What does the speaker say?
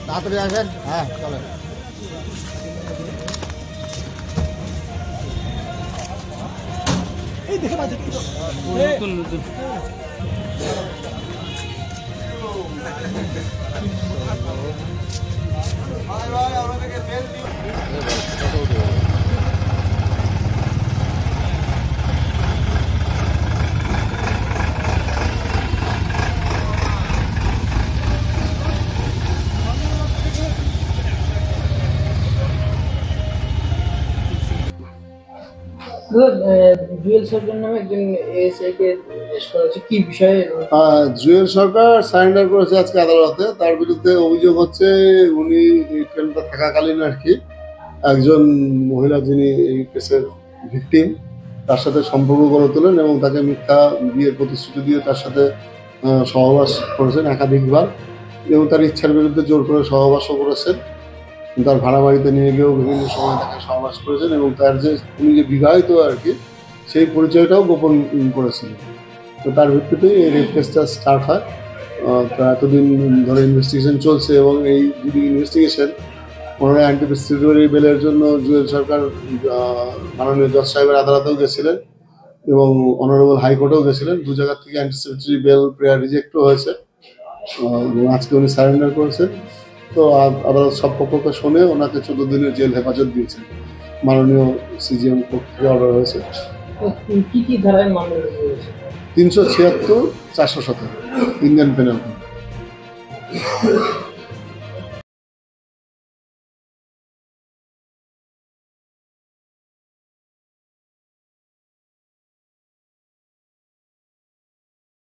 তাড়াতাড়ি আসেন। হ্যাঁ চলেন। নতুন নতুন জুয়েল সরকার নামে একজন এএসআইকে অ্যারেস্ট করা হয়েছে, কি বিষয়ে? জুয়েল সরকার সারেন্ডার করেছে আজকে আদালতে। তার বিরুদ্ধে অভিযোগ হচ্ছে উনি এই ট্রেনটা থাকাকালীন আর কি একজন মহিলা যিনি এই কেসের ভিকটিম তার সাথে সম্পর্ক গড়ে তোলেন এবং তাকে মিথ্যা বিয়ের প্রতিশ্রুতি দিয়ে তার সাথে সহবাস করেছেন একাধিকবার এবং তার ইচ্ছার বিরুদ্ধে জোর করে সহবাসও করেছেন। তার ভাড়া বাড়িতে নিয়ে গিয়েও বিভিন্ন সময় তাকে সহবাস করেছেন এবং তার যে উনি যে বিবাহিত আর কি সেই পরিচয়টাও গোপন করেছিলেন। তো তার ভিত্তিতেই এই রেপ কেসটা স্টার্ট হয়। তো এতদিন ধরে ইনভেস্টিগেশন চলছে এবং এই যদি ইনভেস্টিগেশন ওনারা অ্যান্টিপিস্টিটরি বেলের জন্য জুয়েল সরকার মাননীয় জজ সাহেবের আদালতেও গেছিলেন এবং অনারেবল হাইকোর্টেও গেছিলেন। দু জায়গার থেকে অ্যান্টিপিস্টিটরি বেল প্রেয়ার রিজেক্টও হয়েছে। আজকে উনি সারেন্ডার করেছেন। তো আদালত সব পক্ষকে শুনে ওনাকে 14 দিনের জেল হেফাজত দিয়েছেন। মাননীয় সিজিএম কোর্ট থেকে অর্ডার হয়েছে। কি কি ধারায় মামলা হয়েছে? 376, 417 ইন্ডিয়ান পেনাল কোড।